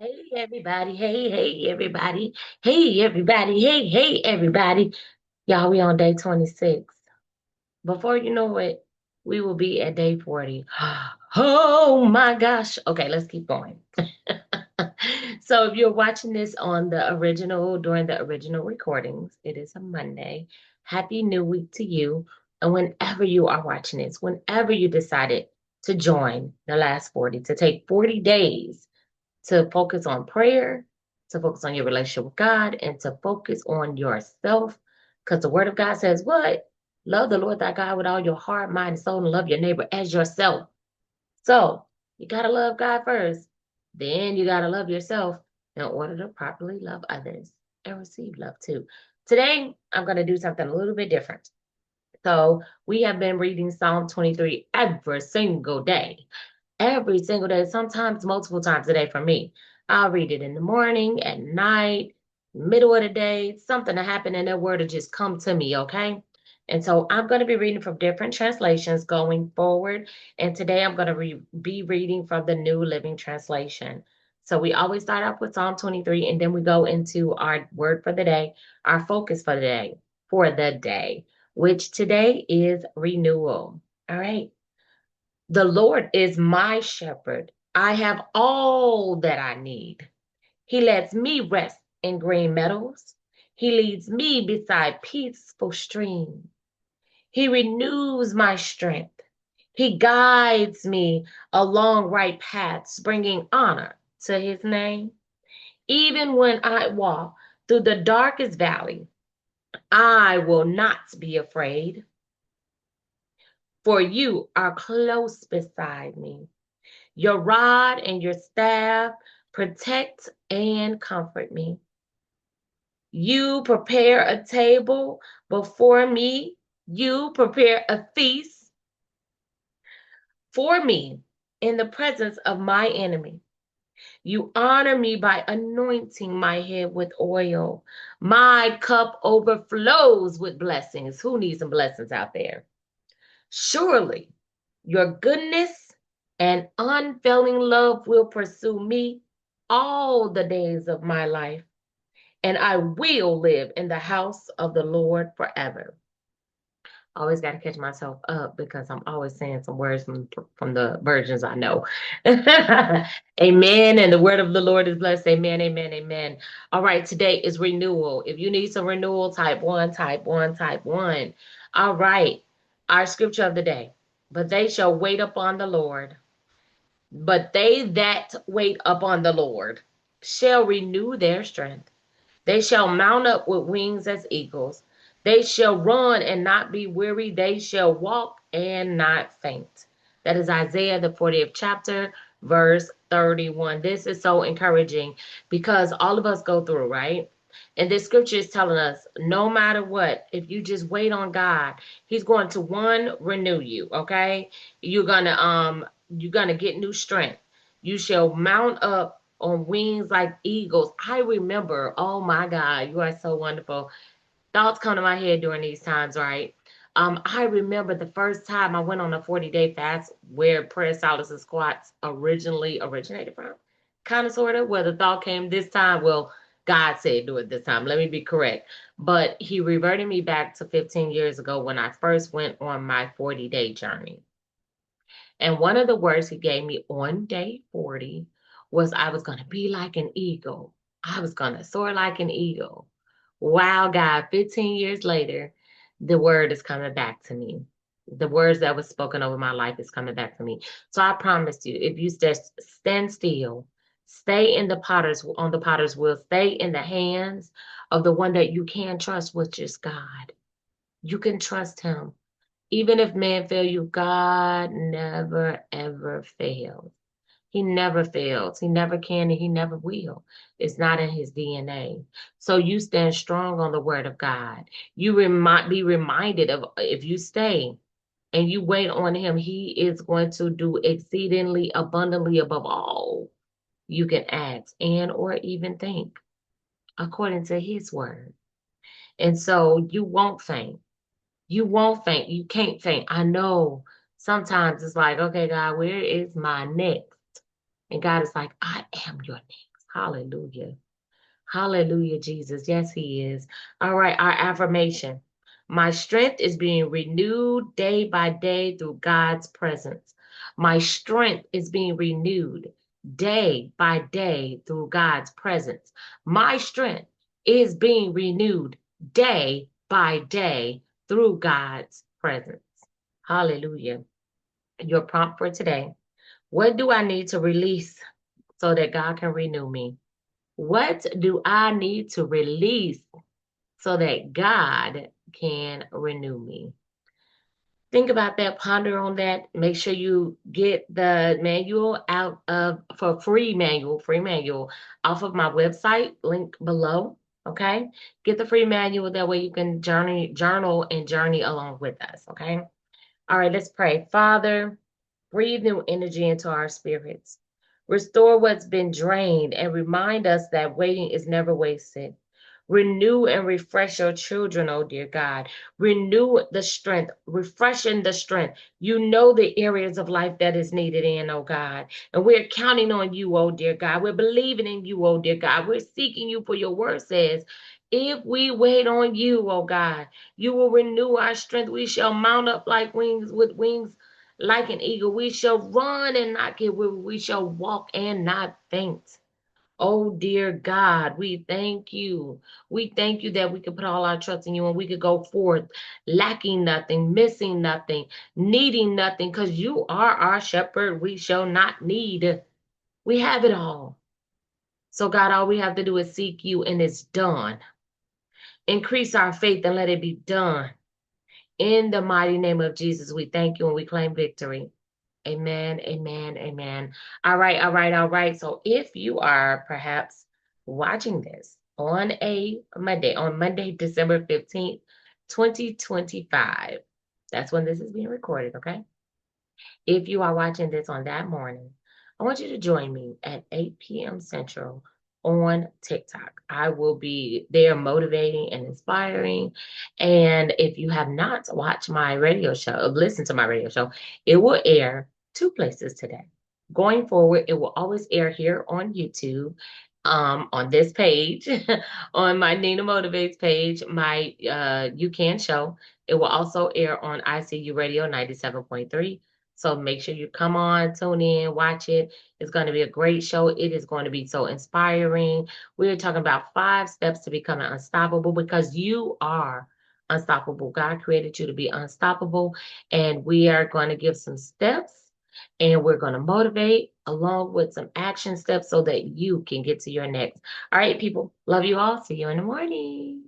Hey everybody, hey everybody, hey everybody, hey everybody. Y'all, we on day 26. Before you know it, we will be at day 40. Oh my gosh. Okay, let's keep going. So if you're watching this on the original, during the original recordings, it is a Monday. Happy New Week to you. And whenever you are watching this, whenever you decided to join the last 40, to take 40 days to focus on prayer, to focus on your relationship with God, and to focus on yourself. Because the word of God says, what? Love the Lord thy God with all your heart, mind, and soul, and love your neighbor as yourself. So you got to love God first. Then you got to love yourself in order to properly love others and receive love too. Today, I'm going to do something a little bit different. So we have been reading Psalm 23 every single day, sometimes multiple times a day for me. I'll read it in the morning, at night, middle of the day, something to happen and that word will just come to me, okay? And so I'm going to be reading from different translations going forward. And today I'm going to be reading from the New Living Translation. So we always start off with Psalm 23 and then we go into our word for the day, our focus for the day, which today is renewal. All right. The Lord is my shepherd. I have all that I need. He lets me rest in green meadows. He leads me beside peaceful streams. He renews my strength. He guides me along right paths, bringing honor to his name. Even when I walk through the darkest valley, I will not be afraid, for you are close beside me. Your rod and your staff protect and comfort me. You prepare a table before me. You prepare a feast for me in the presence of my enemy. You honor me by anointing my head with oil. My cup overflows with blessings. Who needs some blessings out there? Surely your goodness and unfailing love will pursue me all the days of my life, and I will live in the house of the Lord forever. I always got to catch myself up because I'm always saying some words from the versions I know. Amen. And the word of the Lord is blessed. Amen. Amen. Amen. All right. Today is renewal. If you need some renewal, type one, type one, type one. All right. Our scripture of the day. But they shall wait upon the Lord. But they that wait upon the Lord shall renew their strength. They shall mount up with wings as eagles. They shall run and not be weary. They shall walk and not faint. That is Isaiah, the 40th chapter, verse 31. This is so encouraging because all of us go through, right? And this scripture is telling us no matter what, if you just wait on God, He's going to one, renew you, okay? You're gonna get new strength. You shall mount up on wings like eagles. I remember, oh my God, you are so wonderful. Thoughts come to my head during these times, right? I remember the first time I went on a 40-day fast where prayer, silence, and squats originally originated from. Kind of, sort of, where the thought came this time. Well, God said do it this time. Let me be correct. But He reverted me back to 15 years ago when I first went on my 40-day journey. And one of the words He gave me on day 40 was I was going to be like an eagle. I was going to soar like an eagle. Wow, God, 15 years later, the word is coming back to me. The words that was spoken over my life is coming back to me. So I promise you, if you just stand still, stay in on the potter's wheel, stay in the hands of the one that you can trust, which is God. You can trust Him. Even if man fail you, God never ever fails. He never fails. He never can and he never will. It's not in his DNA. So you stand strong on the word of God. Be reminded of if you stay and you wait on him, he is going to do exceedingly abundantly above all you can ask and or even think according to his word. And so you won't faint. You won't faint. You can't faint. I know sometimes it's like, okay, God, where is my next? And God is like, I am your next. Hallelujah. Hallelujah, Jesus. Yes, He is. All right, our affirmation. My strength is being renewed day by day through God's presence. My strength is being renewed day by day through God's presence. My strength is being renewed day by day through God's presence. Hallelujah. Your prompt for today. What do I need to release so that God can renew me? What do I need to release so that God can renew me? Think about that, ponder on that. Make sure you get the manual out of for free manual off of my website, link below. Okay. Get the free manual. That way you can journal and journey along with us. Okay. All right, let's pray. Father, breathe new energy into our spirits. Restore what's been drained and remind us that waiting is never wasted. Renew and refresh your children, oh dear God. Renew the strength, refreshing the strength. You know the areas of life that is needed in, oh God. And we're counting on you, oh dear God. We're believing in you, oh dear God. We're seeking you, for your word says, if we wait on you, oh God, you will renew our strength. We shall mount up like wings with wings like an eagle. We shall run and not get weary. We shall walk and not faint. Oh, dear God, we thank you. We thank you that we can put all our trust in you and we could go forth lacking nothing, missing nothing, needing nothing, because you are our shepherd. We shall not need. We have it all. So, God, all we have to do is seek you and it's done. Increase our faith and let it be done. In the mighty name of Jesus, we thank you and we claim victory. Amen, amen, amen. All right, all right, all right. So if you are perhaps watching this on Monday, December 15th, 2025, that's when this is being recorded, okay? If you are watching this on that morning, I want you to join me at 8 p.m. Central on TikTok. I will be there motivating and inspiring. And if you have not watched my radio show, listened to my radio show, it will air two places today. Going forward, it will always air here on YouTube, on this page, on my Nina Motivates page, my You Can show. It will also air on ICU Radio 97.3. So make sure you come on, tune in, watch it. It's going to be a great show. It is going to be so inspiring. We're talking about 5 steps to becoming unstoppable because you are unstoppable. God created you to be unstoppable. And we are going to give some steps and we're going to motivate along with some action steps so that you can get to your next. All right, people. Love you all. See you in the morning.